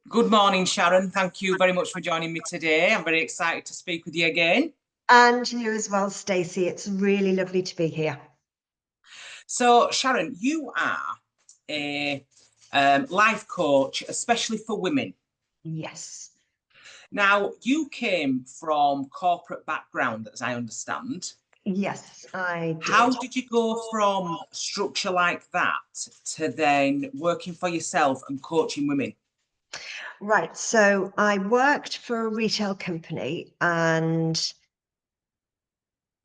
Good morning, Sharon. Thank you very much for joining me today. I'm very excited to speak with you again. And you as well, Stacey. It's really lovely to be here. So, Sharon, you are a life coach, especially for women. Yes. Now, you came from corporate background, as I understand. Yes, I How did. did you go from structure like that to then working for yourself and coaching women? Right. So I worked for a retail company and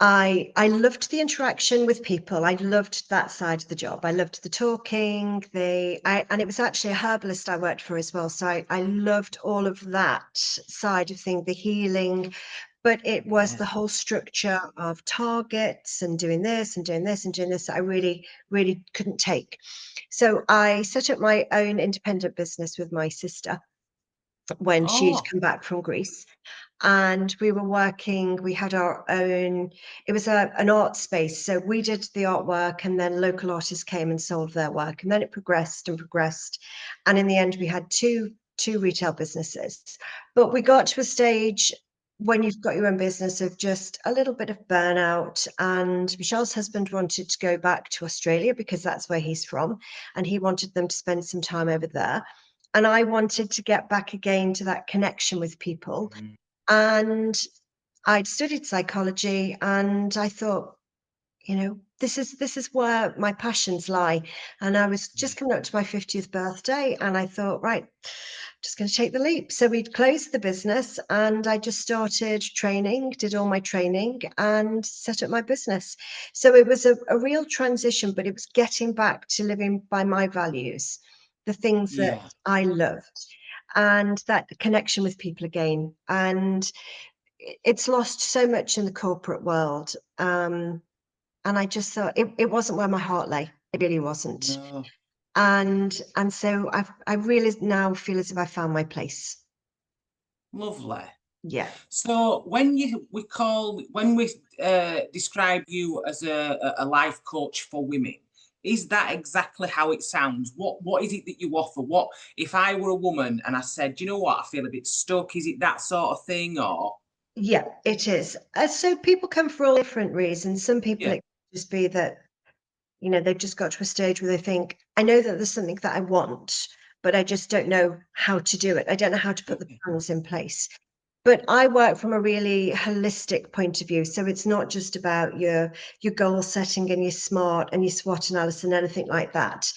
I loved the interaction with people. I loved that side of the job. I loved the talking, and it was actually a herbalist I worked for as well. So I loved all of that side of things, the healing, but it was Yeah. the whole structure of targets and doing this and doing this and doing this that I really, really couldn't take. So I set up my own independent business with my sister when she'd Oh, come back from Greece. And we were working, we had our own, it was an art space. So we did the artwork and then local artists came and sold their work. And then it progressed and progressed. And in the end, we had two retail businesses. But we got to a stage when you've got your own business of just a little bit of burnout. And Michelle's husband wanted to go back to Australia because that's where he's from. And he wanted them to spend some time over there. And I wanted to get back again to that connection with people. mm, And I'd studied psychology and I thought, this is where my passions lie. And I was yeah. just coming up to my 50th birthday and I thought, right, just going to take the leap. So we'd closed the business and I just started training, did all my training and set up my business. So it was a real transition, but it was getting back to living by my values, the things that Yeah. I loved and that connection with people again. And it's lost so much in the corporate world. And I just thought it wasn't where my heart lay. It really wasn't. No. And so I really now feel as if I found my place. Lovely. Yeah. So when we describe you as a life coach for women, is that exactly how it sounds? What is it that you offer? What if I were a woman and I said, you know what, I feel a bit stuck? Is it that sort of thing, or Yeah, it is. So people come for all different reasons. Some people yeah, it could just be that, they've just got to a stage where they think, I know that there's something that I want, but I just don't know how to do it. I don't know how to put the okay, plans in place. But I work from a really holistic point of view. So it's not just about your goal setting and your SMART and your SWOT analysis and anything like that.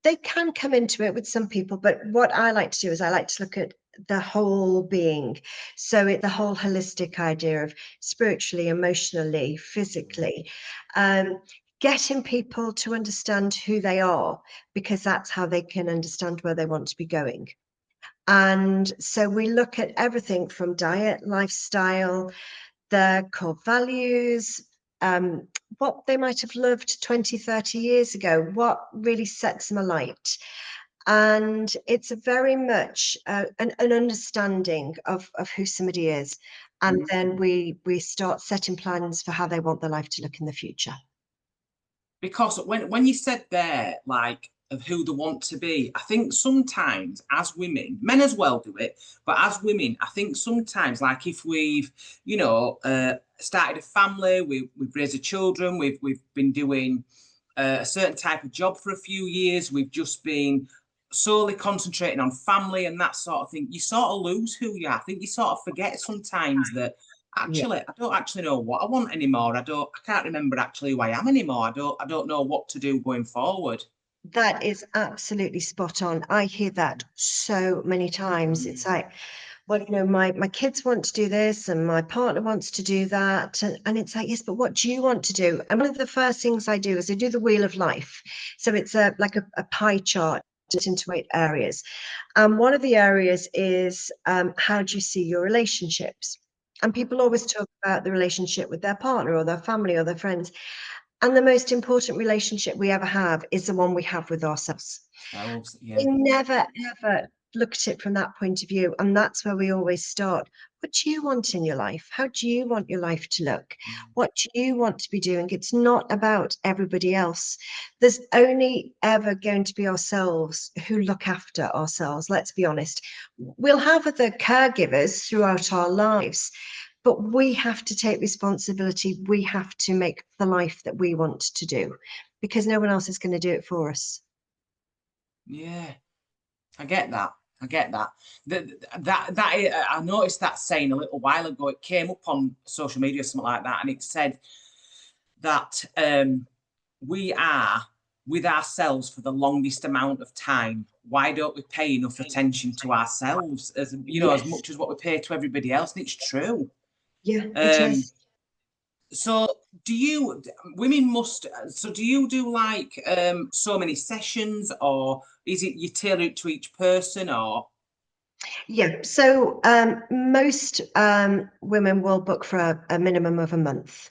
They can come into it with some people, but what I like to do is I like to look at the whole being. So the whole holistic idea of spiritually, emotionally, physically, um, getting people to understand who they are, because that's how they can understand where they want to be going. And so we look at everything from diet, lifestyle, their core values, um, what they might have loved 20, 30 years ago, what really sets them alight. And it's a very much an understanding of who somebody is. And then we start setting plans for how they want their life to look in the future. because when you said there, like of who they want to be, I think sometimes as women, men as well do it, but as women, I think sometimes like if we've, started a family, we've raised a children, we've been doing a certain type of job for a few years, we've just been solely concentrating on family and that sort of thing, you sort of lose who you are. I think you sort of forget sometimes that Yeah. actually I don't actually know what I want anymore. I can't remember actually who I am anymore. I don't know what to do going forward. That is absolutely spot on. I hear that so many times. It's Mm. like, well, my kids want to do this and my partner wants to do that. And it's like, yes, but what do you want to do? And one of the first things I do is I do the wheel of life. So it's like a pie chart into 8 areas. One of the areas is how do you see your relationships? And people always talk about the relationship with their partner or their family or their friends. And the most important relationship we ever have is the one we have with ourselves. Oh, We yeah. never, ever look at it from that point of view. And that's where we always start. What do you want in your life? How do you want your life to look? What do you want to be doing? It's not about everybody else. There's only ever going to be ourselves who look after ourselves. Let's be honest. We'll have other caregivers throughout our lives, but we have to take responsibility. We have to make the life that we want to do, because no one else is going to do it for us. Yeah, I get that. I get that. I noticed that saying a little while ago. It came up on social media or something like that, and it said that we are with ourselves for the longest amount of time. Why don't we pay enough attention to ourselves, as you know, as Yes. much as what we pay to everybody else? And it's true. Yeah, it Um, is. so do you women must so do you do like so many sessions, or is it you tailor it to each person, or Yeah. So most women will book for a minimum of a month.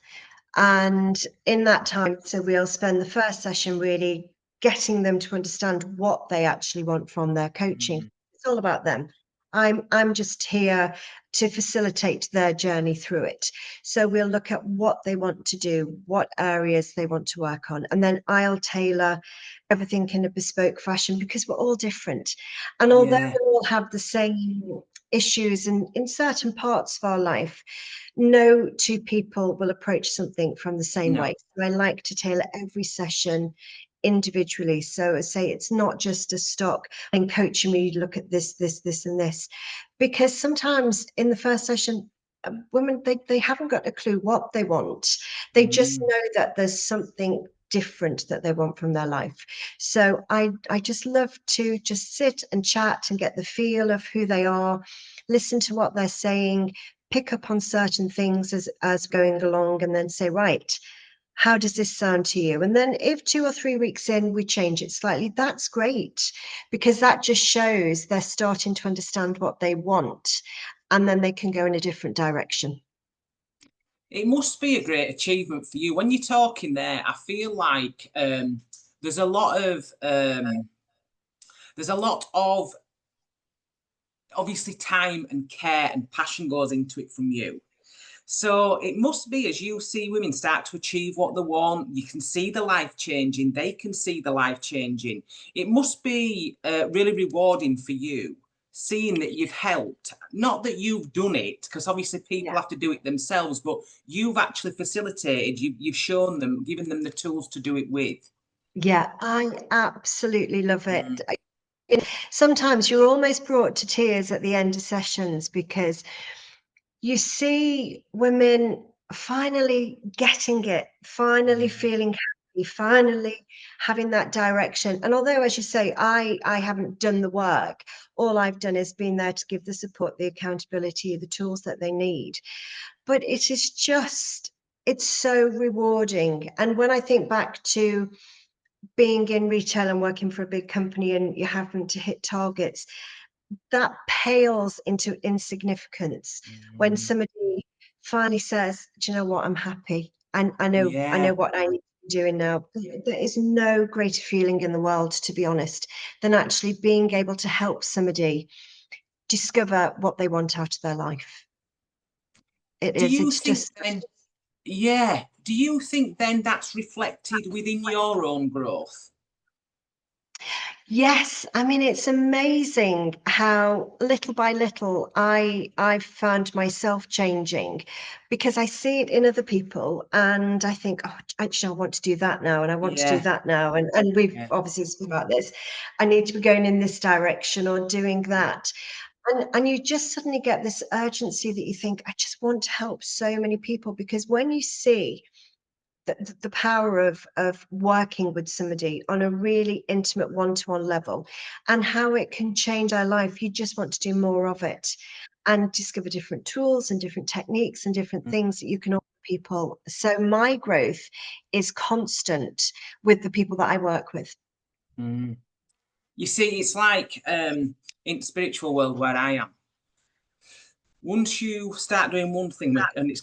And in that time, so we'll spend the first session really getting them to understand what they actually want from their coaching. It's all about them. I'm just here to facilitate their journey through it. So we'll look at what they want to do, what areas they want to work on, and then I'll tailor everything in a bespoke fashion, because we're all different. And although yeah, we all have the same issues in certain parts of our life, no two people will approach something from the same no, way. So I like to tailor every session individually. So I say it's not just a stock and coaching me, look at this, and this. Because sometimes in the first session, women, they haven't got a clue what they want. They just mm, know that there's something different that they want from their life. So I just love to just sit and chat and get the feel of who they are, listen to what they're saying, pick up on certain things as going along, and then say, right, how does this sound to you? And then if 2 or 3 weeks in we change it slightly, that's great, because that just shows they're starting to understand what they want, and then they can go in a different direction. it must be a great achievement for you when you're talking there. I feel like there's a lot of there's a lot of obviously time and care and passion goes into it from you. So it must be, as you see women start to achieve what they want, you can see the life changing, they can see the life changing. It must be really rewarding for you seeing that you've helped, not that you've done it, because obviously people Yeah. have to do it themselves, but you've actually facilitated, you've shown them, given them the tools to do it with. Yeah, I absolutely love it. Mm, Sometimes you're almost brought to tears at the end of sessions, because you see women finally getting it, finally yeah. feeling happy, finally having that direction. And although, as you say, I haven't done the work, all I've done is been there to give the support, the accountability, the tools that they need. But it is just, it's so rewarding. And when I think back to being in retail and working for a big company and you having to hit targets, that pales into insignificance when Mm, somebody finally says, do you know what, I'm happy, and I know yeah. what I need to be doing now. There is no greater feeling in the world, to be honest, than actually being able to help somebody discover what they want out of their life. It Do is, you it's think just, then, yeah, do you think then that's reflected within your own growth? yes, I mean, it's amazing how little by little I've found myself changing, because I see it in other people and I think, oh, actually, I want to do that now, and I want to do Yeah, that now. And we've yeah. obviously spoken about this. I need to be going in this direction or doing that. And you just suddenly get this urgency that you think, I just want to help so many people, because when you see the power of working with somebody on a really intimate one-to-one level and how it can change our life, you just want to do more of it and discover different tools and different techniques and different Mm, things that you can offer people. So my growth is constant with the people that I work with. mm. You see, it's like in the spiritual world where I am. Once you start doing one thing, and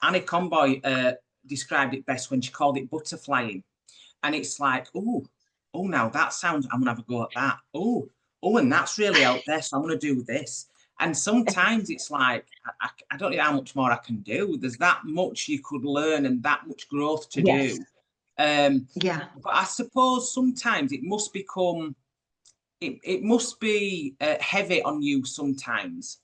Annie Conboy described it best when she called it butterflying, and it's like, oh, now that sounds. I'm gonna have a go at that. Oh, oh, and that's really out there, so I'm going to do this. And sometimes it's like, I don't know how much more I can do. There's that much you could learn and that much growth to Yes. do. Um, Yeah. but I suppose sometimes it must become, it must be heavy on you sometimes.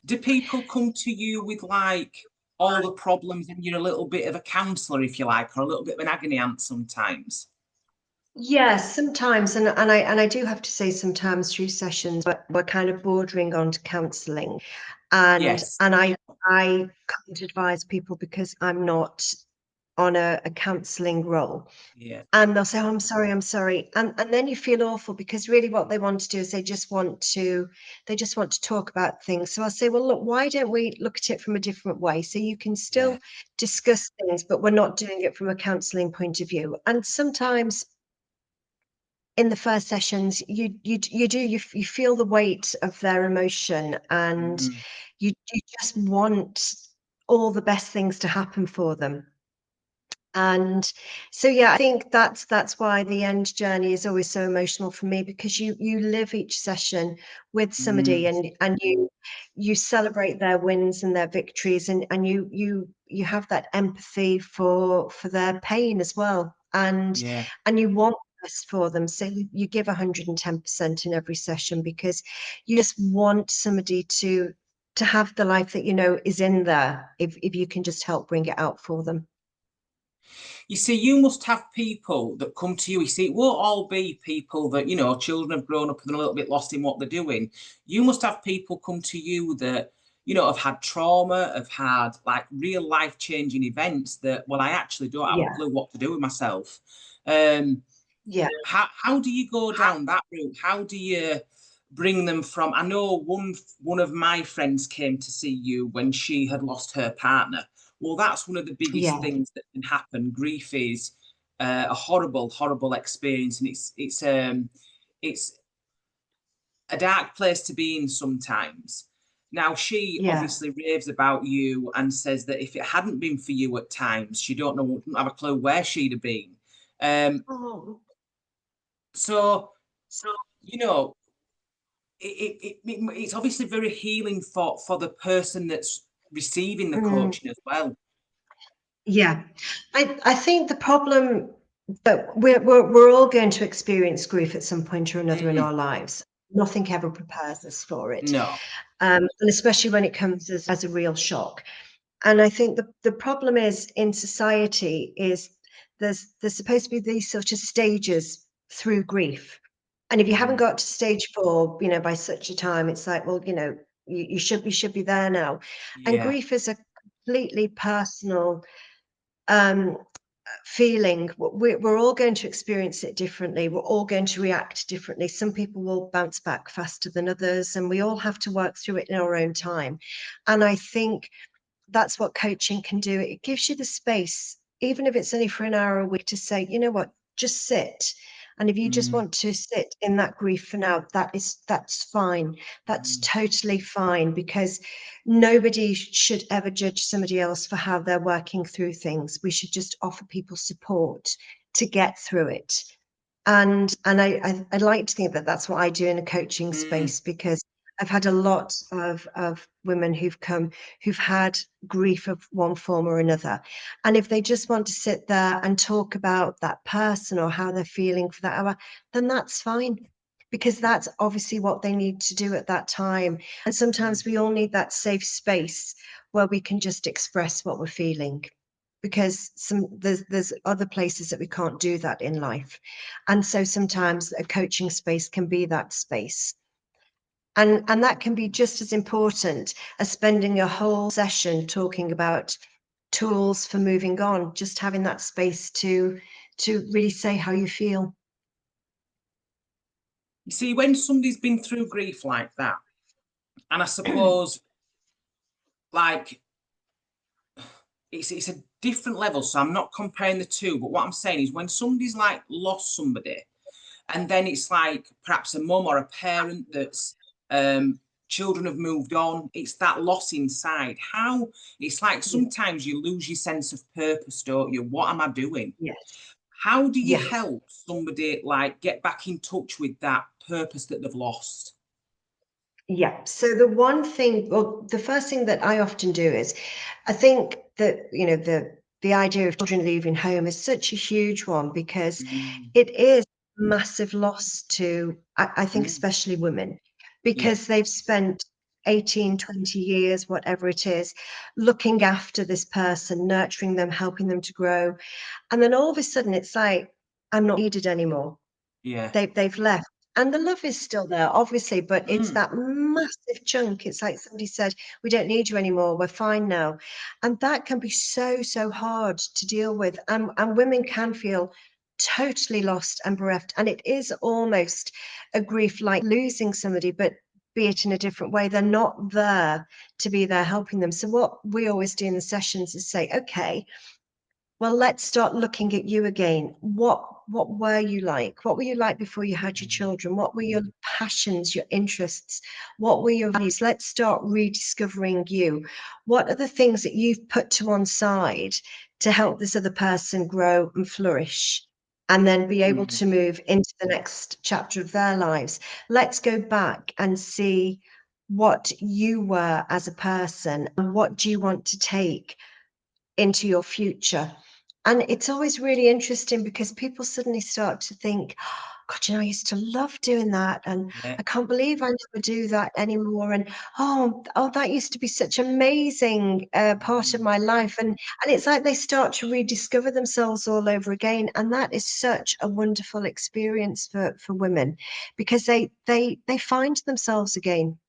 Do people come to you with like all the problems and you're a little bit of a counsellor, if you like, or a little bit of an agony aunt sometimes? Yes, sometimes, and I do have to say sometimes through sessions we're kind of bordering on to counselling, and Yes. and I can't advise people because I'm not on a counselling role. Yeah. And they'll say, "Oh, I'm sorry," and then you feel awful because really what they want to do is they just want to talk about things. So I'll say, "Well, look, why don't we look at it from a different way? So you can Yeah. still discuss things, but we're not doing it from a counselling point of view." And sometimes in the first sessions, you feel the weight of their emotion, and Mm. you just want all the best things to happen for them. And so, yeah, I think that's why the end journey is always so emotional for me, because you live each session with somebody, Mm. and you celebrate their wins and their victories, and you have that empathy for their pain as well, Yeah. and you want the best for them. So you give 110% in every session because you just want somebody to have the life that you know is in there, if you can just help bring it out for them. You see, you must have people that come to you. You see, it won't all be people that, children have grown up and they're a little bit lost in what they're doing. You must have people come to you that, have had trauma, have had like real life-changing events that, well, I actually don't have a Yeah, clue what to do with myself. Um, yeah. how do you go down that route? How do you bring them from? I know one of my friends came to see you when she had lost her partner. Well, that's one of the biggest Yeah, things that can happen. Grief is a horrible, horrible experience, and it's a dark place to be in sometimes. Now, she yeah. obviously raves about you and says that if it hadn't been for you at times, she don't have a clue where she'd have been. Um, Oh, so so you know, it's obviously very healing for the person that's receiving the mm, coaching as well. yeah. I think the problem that we're all going to experience grief at some point or another in Mm, our lives. Nothing ever prepares us for it, no. and especially when it comes as a real shock. And I think the problem is in society is there's supposed to be these sort of stages through grief. And if you haven't Mm, got to stage 4, by such a time, it's like, well, you should be there now. And yeah. grief is a completely personal um, feeling. We're all going to experience it differently. We're all going to react differently. Some people will bounce back faster than others, and we all have to work through it in our own time. And I think that's what coaching can do. It gives you the space, even if it's only for an hour a week, to say, you know what, just sit. And if you just Mm, want to sit in that grief for now, that's fine. That's mm, totally fine, because nobody should ever judge somebody else for how they're working through things. We should just offer people support to get through it. And I like to think that that's what I do in a coaching mm, space, because I've had a lot of women who've had grief of one form or another. And if they just want to sit there and talk about that person or how they're feeling for that hour, then that's fine, because that's obviously what they need to do at that time. And mm, sometimes we all need that safe space where we can just express what we're feeling, because there's other places that we can't do that in life. And so sometimes a coaching space can be that space. And that can be just as important as spending a whole session talking about tools for moving on, just having that space to really say how you feel. You see, when somebody's been through grief like that, and I suppose like it's a different level, so I'm not comparing the two, but what I'm saying is when somebody's like lost somebody, and then it's like perhaps a mum or a parent that's children have moved on, it's that loss inside. How it's like Yeah. sometimes you lose your sense of purpose, don't you? What am I doing? Yes. How do you Yeah. help somebody like get back in touch with that purpose that they've lost? Yeah. So the one thing, well, the first thing that I often do is, I think that, you know, the idea of children leaving home is such a huge one because Mm, it is massive loss to, I think, mm, especially women, yeah, because they've spent 18, 20 years, whatever it is, looking after this person, nurturing them, helping them to grow. And then all of a sudden it's like, I'm not needed anymore. yeah. They've left. And the love is still there, obviously, but it's Mm, that massive chunk. It's like somebody said, "We don't need you anymore. We're fine now." And that can be so, so hard to deal with. And women can feel totally lost and bereft. And it is almost a grief like losing somebody, but be it in a different way. They're not there to be there helping them. So what we always do in the sessions is say, okay, well, let's start looking at you again. What were you like? What were you like before you had your children? What were your passions, your interests? What were your values? Let's start rediscovering you. What are the things that you've put to one side to help this other person grow and flourish? And then be able mm, to move into the next chapter of their lives. Let's go back and see what you were as a person and what do you want to take into your future. And it's always really interesting because people suddenly start to think, God, you know, I used to love doing that. And yeah. I can't believe I never do that anymore. And oh, that used to be such amazing part of Mm. my life. And it's like they start to rediscover themselves all over again. And that is such a wonderful experience for women because they find themselves again.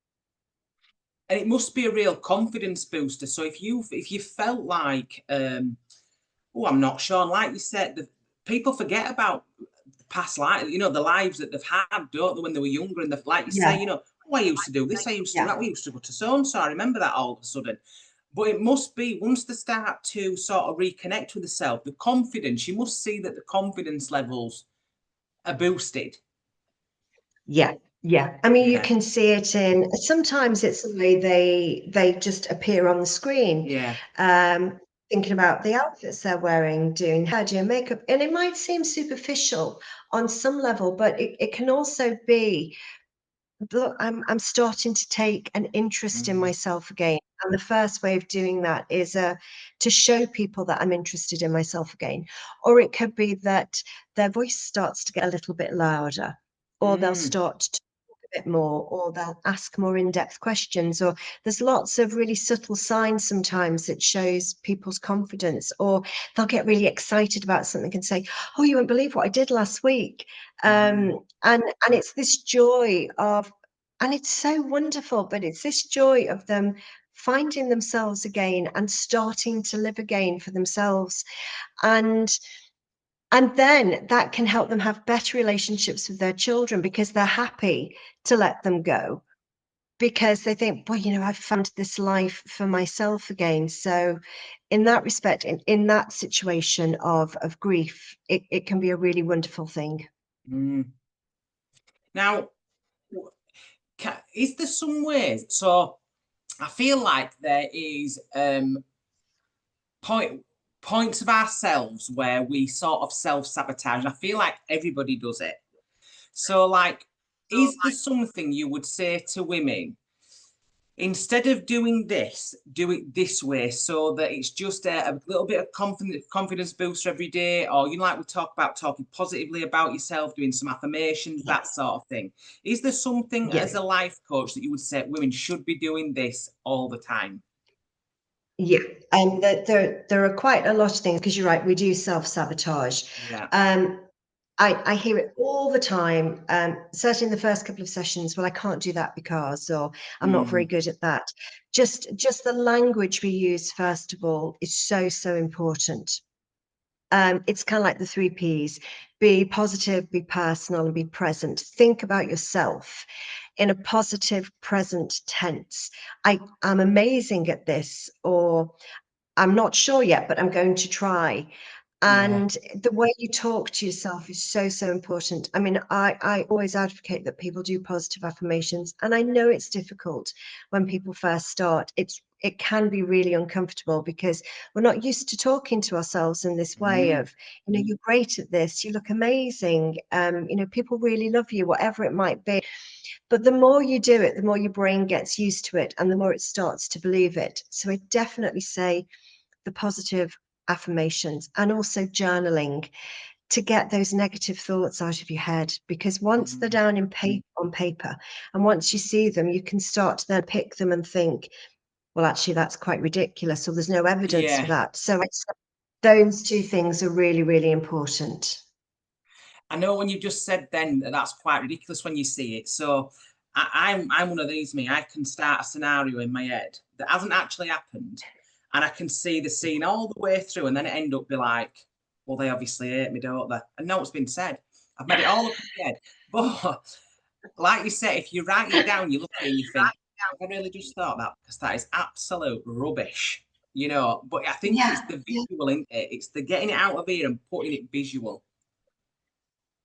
And it must be a real confidence booster. So if you felt like, oh, I'm not sure, like you said, people forget about past life, you know, the lives that they've had, don't they, when they were younger, and like you say, Yeah, you know, oh, I used to do this, I used to do yeah. that, we used to go to so and so. I remember that all of a sudden. But it must be once they start to sort of reconnect with the self, the confidence, you must see that the confidence levels are boosted. Yeah, yeah. I mean, you Yeah, can see it in sometimes it's the way they just appear on the screen. yeah. Um, Thinking about the outfits they're wearing, doing hair, doing makeup, and it might seem superficial on some level, but it can also be, look, I'm starting to take an interest in Mm, myself again. And the first way of doing that is to show people that I'm interested in myself again. Or it could be that their voice starts to get a little bit louder, or they'll mm, start to talk a bit more, or they'll ask more in-depth questions, or there's lots of really subtle signs sometimes that shows people's confidence, or they'll get really excited about something and say, "Oh, you won't believe what I did last week." mm, And it's this joy of, and it's so wonderful, but it's this joy of them finding themselves again and starting to live again for themselves. And and then that can help them have better relationships with their children because they're happy to let them go, because they think, well, you know, I've found this life for myself again. So in that respect, in that situation of grief, it can be a really wonderful thing. mm. Now, is there some ways? So I feel like there is point points of ourselves where we sort of self-sabotage. I feel like everybody does it. So like, is there something you would say to women, instead of doing this, do it this way, so that it's just a little bit of confidence booster every day? Or, you know, like we talk about talking positively about yourself, doing some affirmations, Yeah, that sort of thing. Is there something yeah. as a life coach that you would say women should be doing this all the time? Yeah, and that there are quite a lot of things because you're right, we do self-sabotage. Yeah. Um, I hear it all the time. Certainly in the first couple of sessions, well, I can't do that because, or I'm not very Mm, good at that. Just the language we use, first of all, is so, so important. It's kind of like the three P's: be positive, be personal, and be present. Think about yourself in a positive present tense. I'm amazing at this, or I'm not sure yet, but I'm going to try. Yeah. And the way you talk to yourself is so, so important. I mean, I always advocate that people do positive affirmations. And I know it's difficult when people first start. It can be really uncomfortable because we're not used to talking to ourselves in this way Mm. of, you're great at this, you look amazing, people really love you, whatever it might be. But the more you do it, the more your brain gets used to it and the more it starts to believe it. So I definitely say the positive affirmations and also journaling to get those negative thoughts out of your head, because once they're Mm. down on paper and once you see them, you can start to then pick them and think, well, actually that's quite ridiculous, so there's no evidence for Yeah. that. So those two things are really, really important. I know when you just said then that that's quite ridiculous when you see it. So I'm one of these, me. I can start a scenario in my head that hasn't actually happened, and I can see the scene all the way through, and then it end up be like, well, they obviously hate me, don't they? And now it's been said. I've made it all up in my head. But like you said, if you write it down, you look at it and you think, have I really just thought that? Because that is absolute rubbish, you know. But I think it's Yeah, the yeah. visual, isn't it? It's the getting it out of here and putting it visual.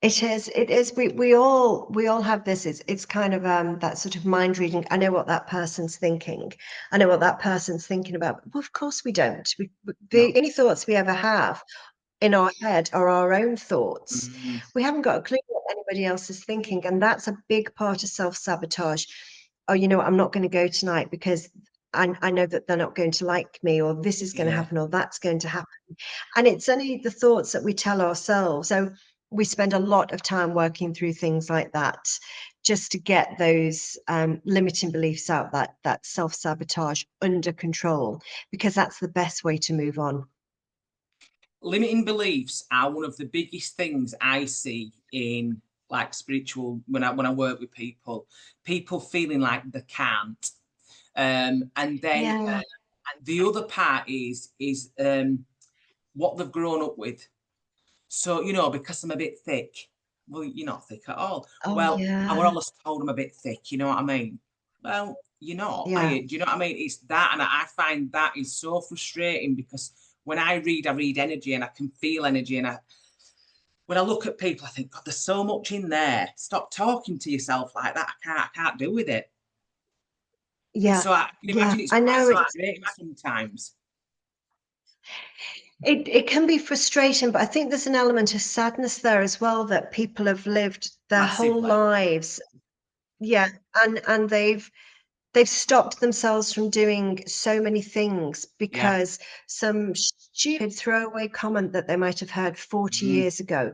It is. It is. We all have this. It's kind of that sort of mind reading. I know what that person's thinking. I know what that person's thinking about. Well, of course we don't. The No. only thoughts we ever have in our head are our own thoughts. Mm, We haven't got a clue what anybody else is thinking, and that's a big part of self-sabotage. Oh, you know what? I'm not going to go tonight because I know that they're not going to like me, or this is going to yeah. happen, or that's going to happen. And it's only the thoughts that we tell ourselves. So we spend a lot of time working through things like that just to get those limiting beliefs out, that self-sabotage under control, because that's the best way to move on. Limiting beliefs are one of the biggest things I see in like spiritual when I work with people. People feeling like they can't. And then Yeah. the other part is what they've grown up with. So, you know, because I'm a bit thick, well, you're not thick at all. Oh, Well, I were yeah. always told I'm a bit thick, you know what I mean? Well, you're not, are Yeah. you? Do you know what I mean? It's that, and I find that is so frustrating because when I read energy and I can feel energy. And when I look at people, I think, God, there's so much in there. Stop talking to yourself like that. I can't do with it. Yeah. So I can Yeah. imagine it's I quite know frustrating sometimes. it can be frustrating, but I think there's an element of sadness there as well, that people have lived their whole Massively. lives. Yeah. And they've stopped themselves from doing so many things Yeah. because some stupid throwaway comment that they might have heard 40 Mm, years ago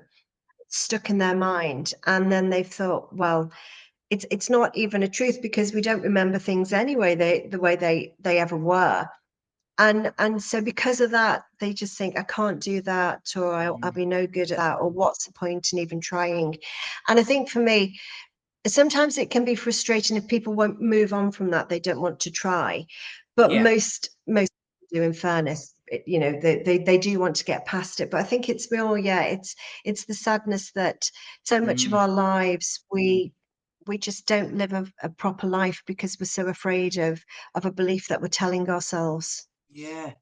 stuck in their mind. And then they've thought, well, it's not even a truth because we don't remember things anyway, the way they ever were. And so because of that, they just think, I can't do that, or I'll mm, be no good at that, or what's the point in even trying? And I think for me, sometimes it can be frustrating if people won't move on from that, they don't want to try. But yeah. most do, in fairness, they do want to get past it. But I think it's more, yeah, it's the sadness that so much of Mm, our lives we just don't live a proper life because we're so afraid of a belief that we're telling ourselves. yeah.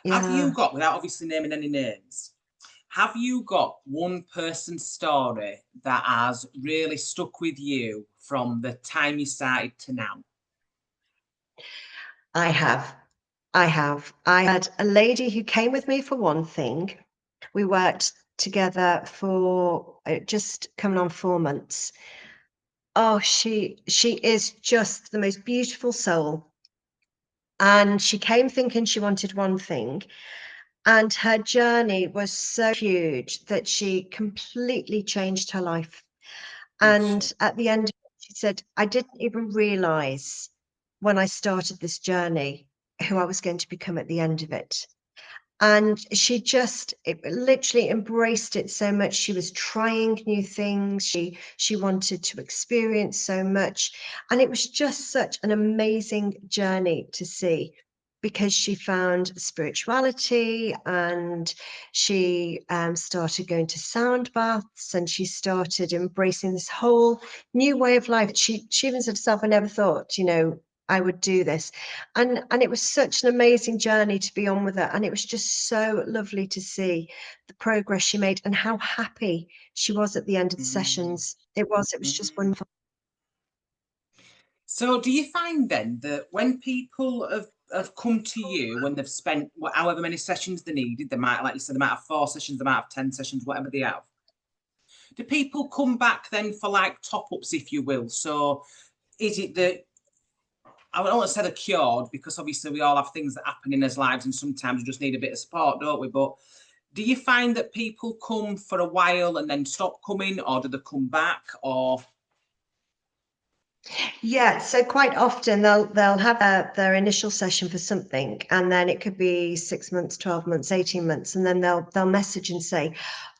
Have you Yeah. got, without obviously naming any names, have you got one person's story that has really stuck with you from the time you started to now? I have. I have. I had a lady who came with me for one thing. We worked together for just coming on 4 months. Oh, she is just the most beautiful soul. And she came thinking she wanted one thing, and her journey was so huge that she completely changed her life. Did And she? at the end, she said, I didn't even realize when I started this journey who I was going to become at the end of it. And she just literally embraced it so much. She was trying new things. She wanted to experience so much. And it was just such an amazing journey to see, because she found spirituality, and she started going to sound baths, and she started embracing this whole new way of life. She even said to herself, I never thought, I would do this. And it was such an amazing journey to be on with her. And it was just so lovely to see the progress she made and how happy she was at the end of the Mm, sessions. It was just mm. wonderful. So do you find then that when people have come to you when they've spent however many sessions they needed, they might, like you said, they might have 4 sessions, they might have 10 sessions, whatever they have. Do people come back then for like top ups, if you will? So is it that I don't want to say they're cured because obviously we all have things that happen in our lives and sometimes we just need a bit of support, don't we? But do you find that people come for a while and then stop coming, or do they come back, or? Yeah, so quite often they'll have their initial session for something, and then it could be 6 months, 12 months, 18 months, and then they'll message and say,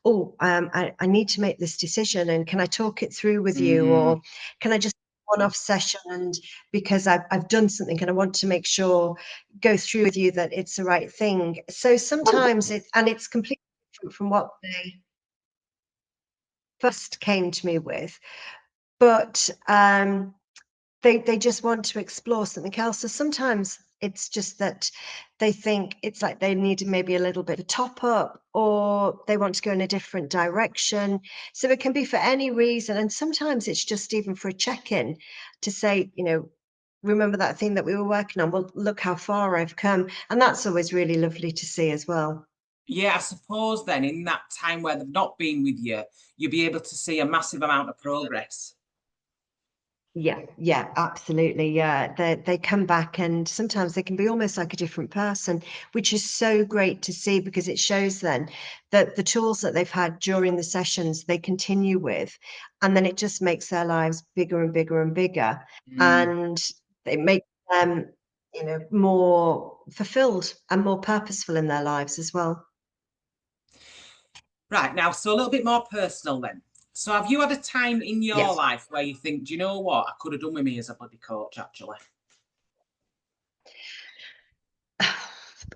"Oh, I need to make this decision, and can I talk it through with you, Mm, or can I just one-off session and because I've done something and I want to make sure go through with you that it's the right thing." So sometimes it's completely different from what they first came to me with, but they just want to explore something else. So sometimes it's just that they think it's like they need maybe a little bit of a top up, or they want to go in a different direction. So it can be for any reason. And sometimes it's just even for a check-in to say, remember that thing that we were working on? Well, look how far I've come. And that's always really lovely to see as well. yeah, I suppose then in that time where they've not been with you, you'll be able to see a massive amount of progress. Yeah, yeah, absolutely. Yeah, they come back and sometimes they can be almost like a different person, which is so great to see because it shows then that the tools that they've had during the sessions they continue with, and then it just makes their lives bigger and bigger and bigger, Mm. and it makes them, more fulfilled and more purposeful in their lives as well. Right, now, so a little bit more personal then. So have you had a time in your Yes. life where you think, do you know what? I could have done with me as a bloody coach, actually.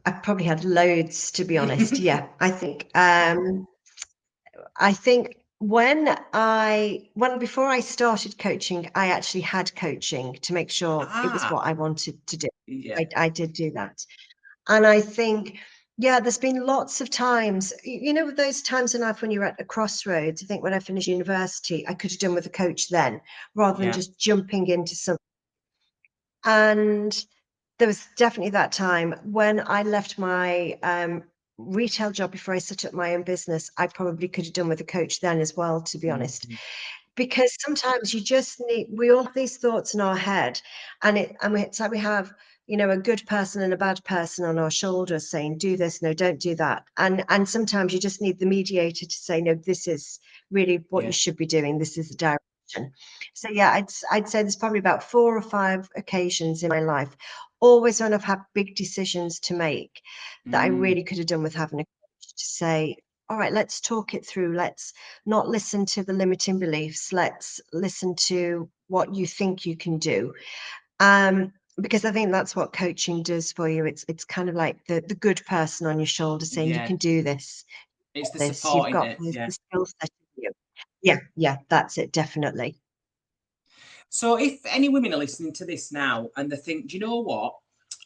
I've probably had loads, to be honest. Yeah, I think when before I started coaching, I actually had coaching to make sure it was Ah, what I wanted to do. yeah, I did do that. And I think, yeah, there's been lots of times, those times in life when you're at a crossroads. I think when I finished university, I could have done with a coach then rather than yeah. just jumping into something. And there was definitely that time when I left my retail job before I set up my own business. I probably could have done with a coach then as well, to be honest, Mhm. because sometimes you just need we all have these thoughts in our head, it's like we have a good person and a bad person on our shoulders saying do this, no, don't do that, and sometimes you just need the mediator to say no, this is really what you Yeah. should be doing, this is the direction. So yeah, I'd say there's probably about 4 or 5 occasions in my life, always when I've had big decisions to make, that I Mm, really could have done with having a coach to say, all right, let's talk it through, let's not listen to the limiting beliefs. Let's listen to what you think you can do. Because I think that's what coaching does for you. It's kind of like the good person on your shoulder saying you yeah. can do this, It's the this, you've support in got it. the Yeah. skill set in you. Yeah, yeah, that's it, definitely. So if any women are listening to this now and they think, do you know what?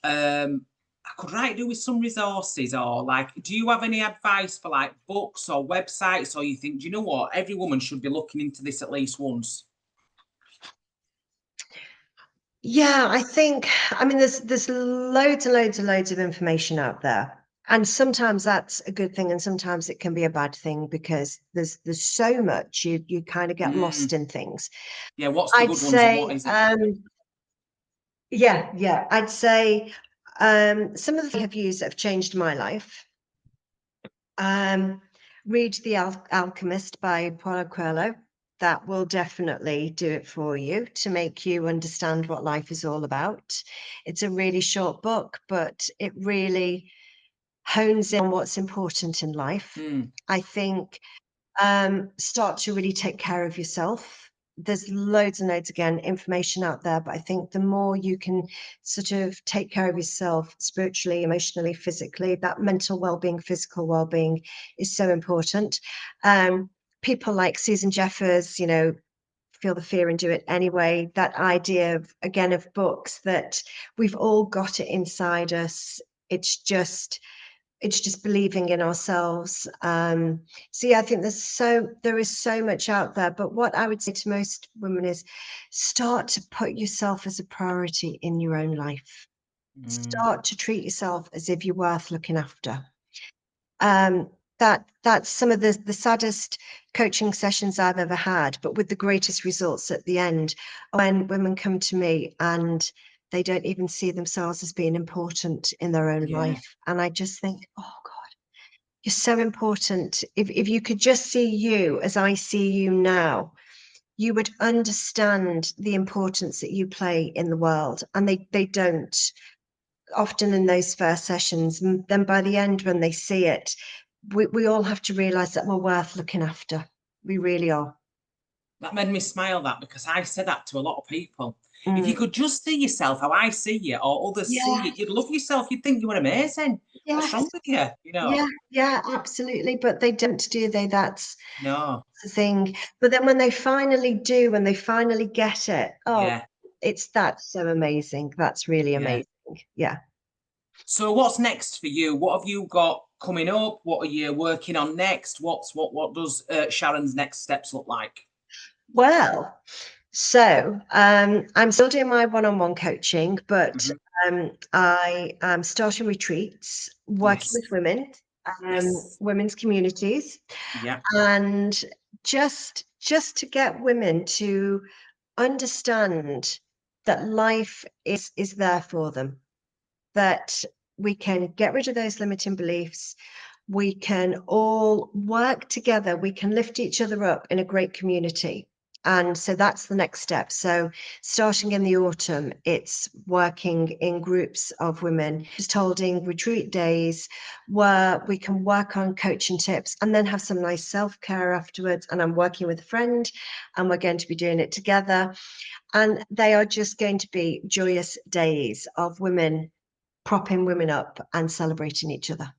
I could write do with some resources, or like, do you have any advice for like books or websites, or you think, do you know what? Every woman should be looking into this at least once. Yeah, I mean, there's loads and loads and loads of information out there. And sometimes that's a good thing, and sometimes it can be a bad thing because there's so much you kind of get lost Mm, in things. yeah. What's the I'd good ones and what say, isn't? yeah, yeah, I'd say some of the have used that have changed my life. Um, Read The Alchemist by Paulo Coelho. That will definitely do it for you to make you understand what life is all about. It's a really short book, but it really hones in on what's important in life. Mm, I think start to really take care of yourself. There's loads and loads again information out there, but I think the more you can sort of take care of yourself spiritually, emotionally, physically, that mental well-being, physical well-being is so important. um, People like Susan Jeffers, feel the fear and do it anyway. That idea of, again, of books, that we've all got it inside us. It's just believing in ourselves. So yeah, I think there is so much out there. But what I would say to most women is, start to put yourself as a priority in your own life. Start to treat yourself as if you're worth looking after. That's some of the saddest coaching sessions I've ever had, but with the greatest results at the end, when women come to me and they don't even see themselves as being important in their own life. And I just think, oh God, you're so important. If you could just see you as I see you now, you would understand the importance that you play in the world. And they don't often in those first sessions. And then by the end, when they see it, we all have to realize that we're worth looking after. We really are. That made me smile, that, because I said that to a lot of people. If you Mm. could just see yourself how I see you, or others see Yeah. you, you'd love yourself. You'd think you were amazing. What's Yes. wrong with you? Yeah, absolutely. But they don't, do they? That's No. the thing. But then when they finally do, when they finally get it, oh, Yeah. that's so amazing. That's really Yeah. amazing. Yeah. So what's next for you? What have you got coming up? What are you working on next? What does Sharon's next steps look like? Well, so I'm still doing my one-on-one coaching, but Mhm. I am starting retreats, working Yes. with women, Yes. women's communities, Yeah. and just to get women to understand that life is there for them, that we can get rid of those limiting beliefs. We can all work together. We can lift each other up in a great community. And so that's the next step. So starting in the autumn, it's working in groups of women, just holding retreat days where we can work on coaching tips and then have some nice self-care afterwards. And I'm working with a friend and we're going to be doing it together. And they are just going to be joyous days of women propping women up and celebrating each other.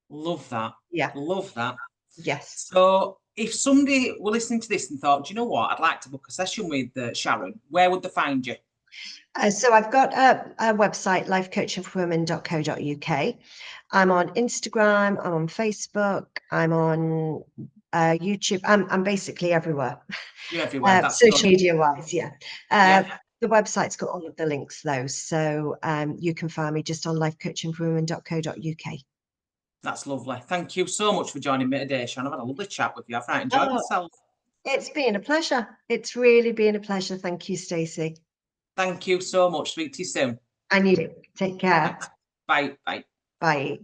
Love that. Yeah. Love that. Yes. So if somebody were listening to this and thought, do you know what, I'd like to book a session with Sharon, where would they find you? So I've got a website, lifecoachingforwomen.co.uk. I'm on Instagram, I'm on Facebook, I'm on YouTube. I'm basically everywhere. You're everywhere. That's Social good. media wise, yeah. Yeah, The website's got all of the links though. So you can find me just on lifecoachingforwomen.co.uk. that's lovely. Thank you so much for joining me today, Sharon. I've had a lovely chat with you. I've really enjoyed Oh, myself. it's been a pleasure. It's really been a pleasure. Thank you, Stacey. Thank you so much. Speak to you soon. And you take care. Thanks. Bye. Bye. Bye.